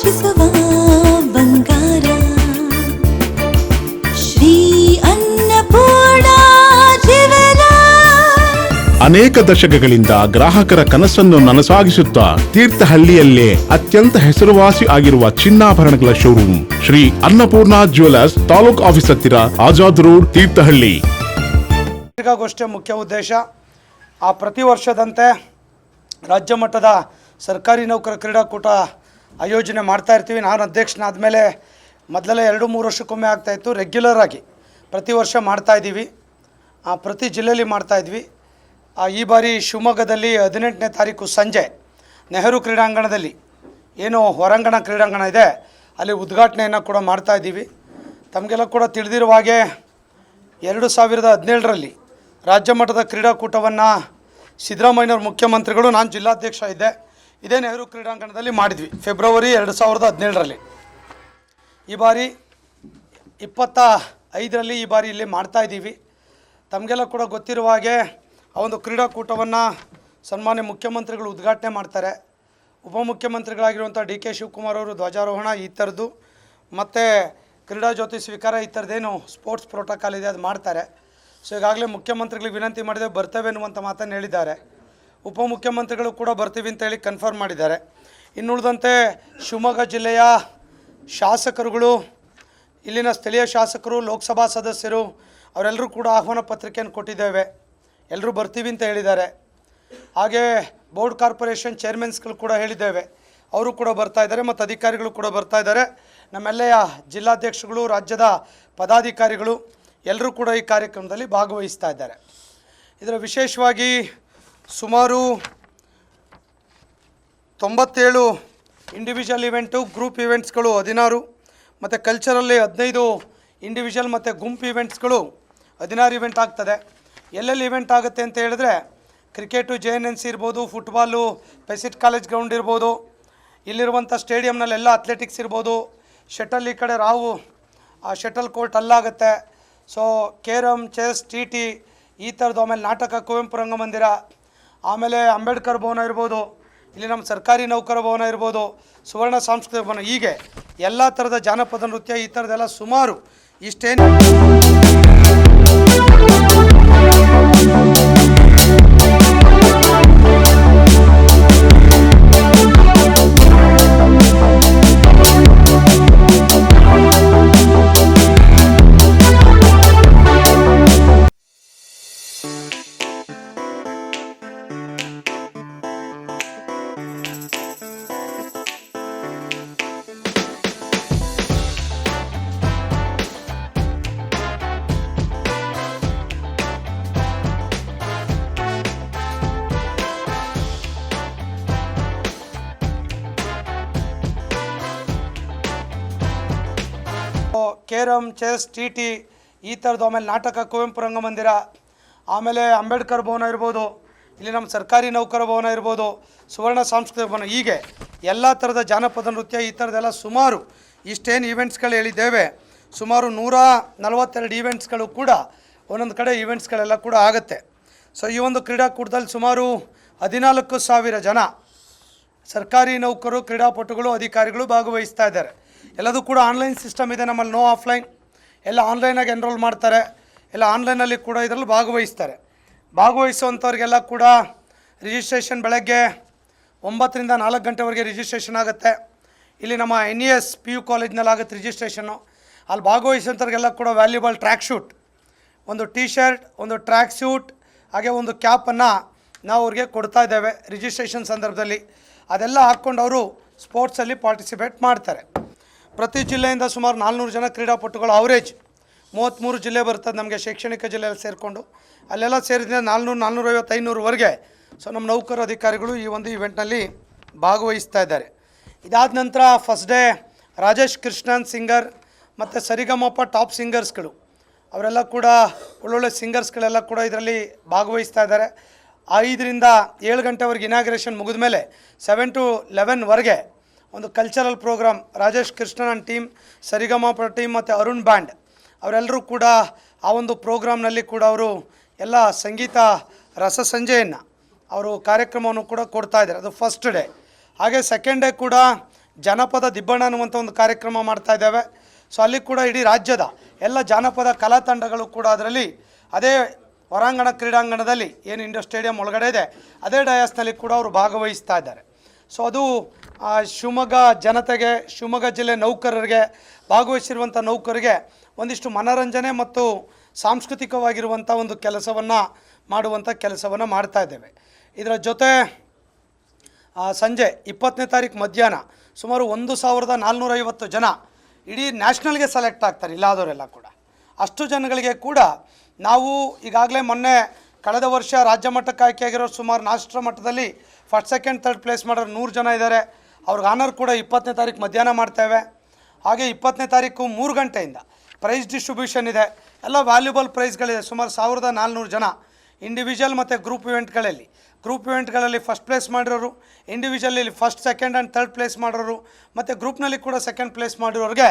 ಹೆಚ್ಚಿಸುವ ಬಂಗಾರ ಶ್ರೀ ಅನ್ನಪೂರ್ಣ ಅನೇಕ ದಶಕಗಳಿಂದ ಗ್ರಾಹಕರ ಕನಸನ್ನು ನನಸಾಗಿಸುತ್ತಾ ತೀರ್ಥಹಳ್ಳಿಯಲ್ಲೇ ಅತ್ಯಂತ ಹೆಸರುವಾಸಿ ಆಗಿರುವ ಚಿನ್ನಾಭರಣಗಳ showroom Shri Annapurna jewellers, taluk office ಹತ್ತಿರ, ಆಜಾದ್ ರೋಡ್, ತೀರ್ಥಹಳ್ಳಿ. ಪತ್ರಿಕಾಗೋಷ್ಠಿಯ ಮುಖ್ಯ ಉದ್ದೇಶ ಪ್ರತಿ ವರ್ಷದಂತೆ ರಾಜ್ಯ ಮಟ್ಟದ ಸರ್ಕಾರಿ ನೌಕರ ಕ್ರೀಡಾಕೂಟ ಆಯೋಜನೆ ಮಾಡ್ತಾ ಇರ್ತೀವಿ. ನಾನು ಅಧ್ಯಕ್ಷನಾದ ಮೇಲೆ ಮೊದಲೆಲ್ಲ 2-3 ವರ್ಷಕ್ಕೊಮ್ಮೆ ಆಗ್ತಾಯಿತ್ತು. ರೆಗ್ಯುಲರ್ ಆಗಿ ಪ್ರತಿ ವರ್ಷ ಮಾಡ್ತಾಯಿದ್ದೀವಿ. ಪ್ರತಿ ಜಿಲ್ಲೆಯಲ್ಲಿ ಮಾಡ್ತಾಯಿದ್ವಿ. ಈ ಬಾರಿ ಶಿವಮೊಗ್ಗದಲ್ಲಿ 18ನೇ ತಾರೀಕು ಸಂಜೆ ನೆಹರು ಕ್ರೀಡಾಂಗಣದಲ್ಲಿ ಏನು ಹೊರಾಂಗಣ ಕ್ರೀಡಾಂಗಣ ಇದೆ ಅಲ್ಲಿ ಉದ್ಘಾಟನೆಯನ್ನು ಕೂಡ ಮಾಡ್ತಾಯಿದ್ದೀವಿ. ತಮಗೆಲ್ಲ ಕೂಡ ತಿಳಿದಿರುವ ಹಾಗೆ 2017ರಲ್ಲಿ ರಾಜ್ಯ ಮಟ್ಟದ ಕ್ರೀಡಾಕೂಟವನ್ನು ಸಿದ್ದರಾಮಯ್ಯನವ್ರ ಮುಖ್ಯಮಂತ್ರಿಗಳು, ನಾನು ಜಿಲ್ಲಾಧ್ಯಕ್ಷ ಇದ್ದೆ, ಇದೇ ನೆಹರು ಕ್ರೀಡಾಂಗಣದಲ್ಲಿ ಮಾಡಿದ್ವಿ ಫೆಬ್ರವರಿ 2017ರಲ್ಲಿ. ಈ ಬಾರಿ 25ರಲ್ಲಿ ಈ ಬಾರಿ ಇಲ್ಲಿ ಮಾಡ್ತಾಯಿದ್ದೀವಿ. ತಮಗೆಲ್ಲ ಕೂಡ ಗೊತ್ತಿರುವ ಹಾಗೆ ಆ ಒಂದು ಕ್ರೀಡಾಕೂಟವನ್ನು ಸನ್ಮಾನ್ಯ ಮುಖ್ಯಮಂತ್ರಿಗಳು ಉದ್ಘಾಟನೆ ಮಾಡ್ತಾರೆ. ಉಪಮುಖ್ಯಮಂತ್ರಿಗಳಾಗಿರುವಂಥ ಡಿ.ಕೆ. ಶಿವಕುಮಾರ್ ಅವರು ಧ್ವಜಾರೋಹಣ ಈ ಥರದ್ದು ಮತ್ತು ಕ್ರೀಡಾ ಜ್ಯೋತಿ ಸ್ವೀಕಾರ ಈ ಥರದ್ದೇನು ಸ್ಪೋರ್ಟ್ಸ್ ಪ್ರೋಟೋಕಾಲ್ ಇದೆ ಅದು ಮಾಡ್ತಾರೆ. ಸೊ ಈಗಾಗಲೇ ಮುಖ್ಯಮಂತ್ರಿಗಳಿಗೆ ವಿನಂತಿ ಮಾಡಿದೆ, ಬರ್ತೇವೆ ಅನ್ನುವಂಥ ಮಾತನ್ನು ಹೇಳಿದ್ದಾರೆ. ಉಪಮುಖ್ಯಮಂತ್ರಿಗಳು ಕೂಡ ಬರ್ತೀವಿ ಅಂತ ಹೇಳಿ ಕನ್ಫರ್ಮ್ ಮಾಡಿದ್ದಾರೆ. ಇನ್ನುಳಿದಂತೆ ಶಿವಮೊಗ್ಗ ಜಿಲ್ಲೆಯ ಶಾಸಕರುಗಳು, ಇಲ್ಲಿನ ಸ್ಥಳೀಯ ಶಾಸಕರು, ಲೋಕಸಭಾ ಸದಸ್ಯರು ಅವರೆಲ್ಲರೂ ಕೂಡ ಆಹ್ವಾನ ಪತ್ರಿಕೆಯನ್ನು ಕೊಟ್ಟಿದ್ದೇವೆ. ಎಲ್ಲರೂ ಬರ್ತೀವಿ ಅಂತ ಹೇಳಿದ್ದಾರೆ. ಹಾಗೆ ಬೋರ್ಡ್ ಕಾರ್ಪೊರೇಷನ್ ಚೇರ್ಮನ್ಸ್ಗಳು ಕೂಡ ಹೇಳಿದ್ದೇವೆ, ಅವರು ಕೂಡ ಬರ್ತಾ ಇದ್ದಾರೆ ಮತ್ತು ಅಧಿಕಾರಿಗಳು ಕೂಡ ಬರ್ತಾ ಇದ್ದಾರೆ. ನಮ್ಮೆಲ್ಲೆಯ ಜಿಲ್ಲಾಧ್ಯಕ್ಷಗಳು, ರಾಜ್ಯದ ಪದಾಧಿಕಾರಿಗಳು ಎಲ್ಲರೂ ಕೂಡ ಈ ಕಾರ್ಯಕ್ರಮದಲ್ಲಿ ಭಾಗವಹಿಸ್ತಾ ಇದ್ದಾರೆ. ಇದರ ವಿಶೇಷವಾಗಿ ಸುಮಾರು 97 ಇಂಡಿವಿಜುವಲ್ ಇವೆಂಟು, ಗ್ರೂಪ್ ಇವೆಂಟ್ಸ್ಗಳು 16 ಮತ್ತು ಕಲ್ಚರಲ್ಲಿ 15 ಇಂಡಿವಿಜುವಲ್ ಮತ್ತು ಗುಂಪು ಇವೆಂಟ್ಸ್ಗಳು 16 ಇವೆಂಟ್ ಆಗ್ತದೆ. ಎಲ್ಲೆಲ್ಲಿ ಇವೆಂಟ್ ಆಗುತ್ತೆ ಅಂತ ಹೇಳಿದ್ರೆ ಕ್ರಿಕೆಟು JNNC ಇರ್ಬೋದು, ಫುಟ್ಬಾಲು ಪೆಸಿಟ್ ಕಾಲೇಜ್ ಗ್ರೌಂಡ್ ಇರ್ಬೋದು, ಇಲ್ಲಿರುವಂಥ ಸ್ಟೇಡಿಯಮ್ನಲ್ಲೆಲ್ಲ ಅಥ್ಲೆಟಿಕ್ಸ್ ಇರ್ಬೋದು, ಶಟಲ್ ಈ ಕಡೆ ರಾವು ಶಟಲ್ ಕೋರ್ಟ್ ಅಲ್ಲಾಗುತ್ತೆ. ಸೊ ಕೇರಮ್, ಚೆಸ್, TT ಈ ಥರದ್ದು, ಆಮೇಲೆ ನಾಟಕ ಕುವೆಂಪು ರಂಗಮಂದಿರ, ಆಮೇಲೆ ಅಂಬೇಡ್ಕರ್ ಭವನ ಇರ್ಬೋದು, ಇಲ್ಲಿ ನಮ್ಮ ಸರ್ಕಾರಿ ನೌಕರ ಭವನ ಇರ್ಬೋದು, ಸುವರ್ಣ ಸಾಂಸ್ಕೃತಿಕ ಭವನ, ಹೀಗೆ ಎಲ್ಲ ಥರದ ಜಾನಪದ ನೃತ್ಯ ಈ ಥರದ್ದೆಲ್ಲ ಸುಮಾರು ಇಷ್ಟೇನು ಕೇರಮ್, ಚೆಸ್, TT ಈ ಥರದ್ದು, ಆಮೇಲೆ ನಾಟಕ ಕುವೆಂಪು ರಂಗಮಂದಿರ, ಆಮೇಲೆ ಅಂಬೇಡ್ಕರ್ ಭವನ ಇರ್ಬೋದು, ಇಲ್ಲಿ ನಮ್ಮ ಸರ್ಕಾರಿ ನೌಕರ ಭವನ ಇರ್ಬೋದು, ಸುವರ್ಣ ಸಾಂಸ್ಕೃತಿಕ ಭವನ, ಹೀಗೆ ಎಲ್ಲ ಥರದ ಜಾನಪದ ನೃತ್ಯ ಈ ಥರದ್ದೆಲ್ಲ ಸುಮಾರು ಇಷ್ಟೇನು ಈವೆಂಟ್ಸ್ಗಳು ಹೇಳಿದ್ದೇವೆ, ಸುಮಾರು 142 ಈವೆಂಟ್ಸ್ಗಳು ಕೂಡ ಒಂದೊಂದು ಕಡೆ ಈವೆಂಟ್ಸ್ಗಳೆಲ್ಲ ಕೂಡ ಆಗುತ್ತೆ. ಸೊ ಈ ಒಂದು ಕ್ರೀಡಾಕೂಟದಲ್ಲಿ ಸುಮಾರು 14,000 ಜನ ಸರ್ಕಾರಿ ನೌಕರು, ಕ್ರೀಡಾಪಟುಗಳು, ಅಧಿಕಾರಿಗಳು ಭಾಗವಹಿಸ್ತಾ ಇದ್ದಾರೆ. ಎಲ್ಲದೂ ಕೂಡ ಆನ್ಲೈನ್ ಸಿಸ್ಟಮ್ ಇದೆ ನಮ್ಮಲ್ಲಿ, ನೋ ಆಫ್ಲೈನ್, ಎಲ್ಲ ಆನ್ಲೈನಾಗಿ ಎನ್ರೋಲ್ ಮಾಡ್ತಾರೆ. ಎಲ್ಲ ಆನ್ಲೈನಲ್ಲಿ ಕೂಡ ಇದರಲ್ಲಿ ಭಾಗವಹಿಸ್ತಾರೆ. ಭಾಗವಹಿಸುವಂಥವ್ರಿಗೆಲ್ಲ ಕೂಡ ರಿಜಿಸ್ಟ್ರೇಷನ್ ಬೆಳಗ್ಗೆ 9ರಿಂದ 4 ಗಂಟೆವರೆಗೆ ರಿಜಿಸ್ಟ್ರೇಷನ್ ಆಗುತ್ತೆ. ಇಲ್ಲಿ ನಮ್ಮ NES PU ಕಾಲೇಜ್ನಲ್ಲಿ ಆಗುತ್ತೆ ರಿಜಿಸ್ಟ್ರೇಷನ್ನು. ಅಲ್ಲಿ ಭಾಗವಹಿಸುವಂಥವ್ರಿಗೆಲ್ಲ ಕೂಡ ವ್ಯಾಲ್ಯೂಬಲ್ ಟ್ರ್ಯಾಕ್ ಶೂಟ್, ಒಂದು T-ಶರ್ಟ್, ಒಂದು ಟ್ರ್ಯಾಕ್ ಸೂಟ್, ಹಾಗೆ ಒಂದು ಕ್ಯಾಪನ್ನು ನಾವು ಅವ್ರಿಗೆ ಕೊಡ್ತಾ ಇದ್ದೇವೆ ರಿಜಿಸ್ಟ್ರೇಷನ್ ಸಂದರ್ಭದಲ್ಲಿ. ಅದೆಲ್ಲ ಹಾಕ್ಕೊಂಡು ಅವರು ಸ್ಪೋರ್ಟ್ಸಲ್ಲಿ ಪಾರ್ಟಿಸಿಪೇಟ್ ಮಾಡ್ತಾರೆ. ಪ್ರತಿ ಜಿಲ್ಲೆಯಿಂದ ಸುಮಾರು 400 ಜನ ಕ್ರೀಡಾಪಟುಗಳು, ಅವರೇಜ್ 33 ಜಿಲ್ಲೆ ಬರ್ತದೆ ನಮಗೆ ಶೈಕ್ಷಣಿಕ ಜಿಲ್ಲೆಯಲ್ಲಿ ಸೇರಿಕೊಂಡು. ಅಲ್ಲೆಲ್ಲ ಸೇರಿದ್ರೆ 400, 450, 500ವರೆಗೆ ಸೊ ನಮ್ಮ ನೌಕರ ಅಧಿಕಾರಿಗಳು ಈ ಒಂದು ಇವೆಂಟ್ನಲ್ಲಿ ಭಾಗವಹಿಸ್ತಾ ಇದ್ದಾರೆ. ಇದಾದ ನಂತರ first day Rajesh Krishnan singer ಮತ್ತು ಸರಿಗಮಪ ಟಾಪ್ ಸಿಂಗರ್ಸ್ಗಳು ಅವರೆಲ್ಲ ಕೂಡ ಒಳ್ಳೊಳ್ಳೆ ಸಿಂಗರ್ಸ್ಗಳೆಲ್ಲ ಕೂಡ ಇದರಲ್ಲಿ ಭಾಗವಹಿಸ್ತಾ ಇದ್ದಾರೆ. 5ರಿಂದ 7 ಗಂಟೆವರೆಗೆ ಇನಾಗ್ರೇಷನ್ ಮುಗಿದ ಮೇಲೆ 7 to 11ವರೆಗೆ ಒಂದು cultural program, Rajesh Krishnan team, Sarigamapa team ಮತ್ತು ಅರುಣ್ ಬ್ಯಾಂಡ್ ಅವರೆಲ್ಲರೂ ಕೂಡ ಆ ಒಂದು ಪ್ರೋಗ್ರಾಮ್ನಲ್ಲಿ ಕೂಡ ಅವರು ಎಲ್ಲ ಸಂಗೀತ ರಸ ಸಂಜೆಯನ್ನು ಅವರು ಕಾರ್ಯಕ್ರಮವನ್ನು ಕೂಡ ಕೊಡ್ತಾ ಇದ್ದಾರೆ. ಅದು ಫಸ್ಟ್ ಡೇ. ಹಾಗೆ ಸೆಕೆಂಡ್ ಡೇ ಕೂಡ ಜನಪದ ದಿಬ್ಬಣ ಅನ್ನುವಂಥ ಒಂದು ಕಾರ್ಯಕ್ರಮ ಮಾಡ್ತಾ ಇದ್ದೇವೆ. ಸೊ ಅಲ್ಲಿ ಕೂಡ ಇಡೀ ರಾಜ್ಯದ ಎಲ್ಲ ಜಾನಪದ ಕಲಾ ತಂಡಗಳು ಕೂಡ ಅದರಲ್ಲಿ ಅದೇ ಹೊರಾಂಗಣ ಕ್ರೀಡಾಂಗಣದಲ್ಲಿ ಏನು ಇಂಡೋರ್ ಸ್ಟೇಡಿಯಂ ಒಳಗಡೆ ಇದೆ ಅದೇ ಡಯಾಸ್ನಲ್ಲಿ ಕೂಡ ಅವರು ಭಾಗವಹಿಸ್ತಾ ಇದ್ದಾರೆ. ಸೊ ಅದು ಶಿವಮೊಗ್ಗ ಜನತೆಗೆ, ಶಿವಮೊಗ್ಗ ಜಿಲ್ಲೆ ನೌಕರರಿಗೆ, ಭಾಗವಹಿಸಿರುವಂಥ ನೌಕರಿಗೆ ಒಂದಿಷ್ಟು ಮನೋರಂಜನೆ ಮತ್ತು ಸಾಂಸ್ಕೃತಿಕವಾಗಿರುವಂಥ ಒಂದು ಕೆಲಸವನ್ನು ಮಾಡುವಂಥ ಕೆಲಸವನ್ನು ಮಾಡ್ತಾ ಇದ್ದೇವೆ. ಇದರ ಜೊತೆ ಸಂಜೆ 20ನೇ ತಾರೀಕು ಮಧ್ಯಾಹ್ನ ಸುಮಾರು 1450 ಜನ ಇಡೀ ನ್ಯಾಷನಲ್ಗೆ ಸೆಲೆಕ್ಟ್ ಆಗ್ತಾರೆ, ಇಲ್ಲಾದವರೆಲ್ಲ ಕೂಡ. ಅಷ್ಟು ಜನಗಳಿಗೆ ಕೂಡ ನಾವು ಈಗಾಗಲೇ ಮೊನ್ನೆ ಕಳೆದ ವರ್ಷ ರಾಜ್ಯ ಮಟ್ಟಕ್ಕೆ ಆಯ್ಕೆಯಾಗಿರೋ ಸುಮಾರು ರಾಷ್ಟ್ರ ಮಟ್ಟದಲ್ಲಿ ಫಸ್ಟ್ ಸೆಕೆಂಡ್ ಥರ್ಡ್ ಪ್ಲೇಸ್ ಮಾಡೋರು 100 ಜನ ಇದ್ದಾರೆ. ಅವ್ರಿಗೆ ಆನರ್ ಕೂಡ 20ನೇ ತಾರೀಕು ಮಧ್ಯಾಹ್ನ ಮಾಡ್ತೇವೆ. ಹಾಗೆ 20ನೇ ತಾರೀಕು 3 ಗಂಟೆಯಿಂದ ಪ್ರೈಸ್ ಡಿಸ್ಟ್ರಿಬ್ಯೂಷನ್ ಇದೆ. ಎಲ್ಲ ವ್ಯಾಲ್ಯೂಬಲ್ ಪ್ರೈಸ್ಗಳಿದೆ. ಸುಮಾರು 1400 ಜನ ಇಂಡಿವಿಜುವಲ್ ಮತ್ತು ಗ್ರೂಪ್ ಇವೆಂಟ್ಗಳಲ್ಲಿ ಫಸ್ಟ್ ಪ್ಲೇಸ್ ಮಾಡಿರೋರು, ಇಂಡಿವಿಜುವಲಲ್ಲಿ first second and third place ಮಾಡಿರೋರು ಮತ್ತು ಗ್ರೂಪ್ನಲ್ಲಿ ಕೂಡ ಸೆಕೆಂಡ್ ಪ್ಲೇಸ್ ಮಾಡಿರೋರಿಗೆ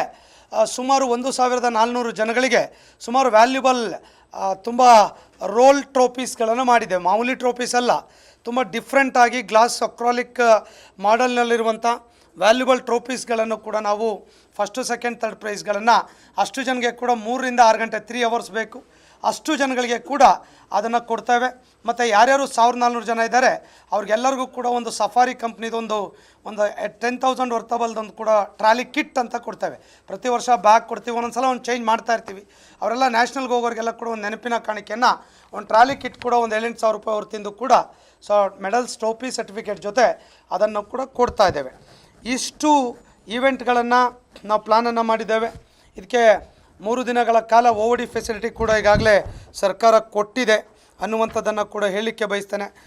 ಸುಮಾರು 1400 ಜನಗಳಿಗೆ ಸುಮಾರು ವ್ಯಾಲ್ಯೂಬಲ್ ತುಂಬ ರೋಲ್ ಟ್ರೋಫೀಸ್ಗಳನ್ನು ಮಾಡಿದ್ದೇವೆ. ಮಾಮೂಲಿ ಟ್ರೋಫೀಸ್ ಅಲ್ಲ, ತುಂಬ ಡಿಫ್ರೆಂಟಾಗಿ ಗ್ಲಾಸ್ ಅಕ್ರಾಲಿಕ್ ಮಾಡೆಲ್ನಲ್ಲಿರುವಂಥ ವ್ಯಾಲ್ಯೂಬಲ್ ಟ್ರೋಫೀಸ್ಗಳನ್ನು ಕೂಡ ನಾವು ಫಸ್ಟು ಸೆಕೆಂಡ್ ಥರ್ಡ್ ಪ್ರೈಸ್ಗಳನ್ನು ಅಷ್ಟು ಜನಗೆ ಕೂಡ 3 ರಿಂದ 6 ಗಂಟೆ 3 ಅವರ್ಸ್ ಬೇಕು, ಅಷ್ಟು ಜನಗಳಿಗೆ ಕೂಡ ಅದನ್ನು ಕೊಡ್ತೇವೆ. ಮತ್ತು ಯಾರ್ಯಾರು 1400 ಜನ ಇದ್ದಾರೆ ಅವ್ರಿಗೆಲ್ಲರಿಗೂ ಕೂಡ ಒಂದು ಸಫಾರಿ ಕಂಪ್ನಿದೊಂದು 10,000 ವರ್ತಬಲ್ದೊಂದು ಕೂಡ ಟ್ರಾಲಿ ಕಿಟ್ ಅಂತ ಕೊಡ್ತೇವೆ. ಪ್ರತಿ ವರ್ಷ ಬ್ಯಾಗ್ ಕೊಡ್ತೀವಿ, ಒಂದೊಂದು ಸಲ ಒಂದು ಚೇಂಜ್ ಮಾಡ್ತಾ ಇರ್ತೀವಿ. ಅವರೆಲ್ಲ ನ್ಯಾಷನಲ್ಗೆ ಹೋಗೋರಿಗೆಲ್ಲ ಕೂಡ ಒಂದು ನೆನಪಿನ ಕಾಣಿಕೆಯನ್ನು ಒಂದು ಟ್ರಾಲಿ ಕಿಟ್ ಕೂಡ ಒಂದು 7,000 ರೂಪಾಯಿ ಅವ್ರು ತಿಂದು ಕೂಡ ಸೊ ಮೆಡಲ್ಸ್, ಟ್ರೋಫಿ, ಸರ್ಟಿಫಿಕೇಟ್ ಜೊತೆ ಅದನ್ನು ಕೂಡ ಕೊಡ್ತಾ ಇದ್ದೇವೆ. ಇಷ್ಟು ಈವೆಂಟ್ಗಳನ್ನು ನಾವು ಪ್ಲಾನನ್ನು ಮಾಡಿದ್ದೇವೆ. ಇದಕ್ಕೆ 3 ದಿನಗಳ ಕಾಲ OOD ಫೆಸಿಲಿಟಿ ಕೂಡ ಈಗಾಗಲೇ ಸರ್ಕಾರ ಕೊಟ್ಟಿದೆ ಅನ್ನುವಂಥದ್ದನ್ನು ಕೂಡ ಹೇಳಲಿಕ್ಕೆ ಬಯಸ್ತೇನೆ.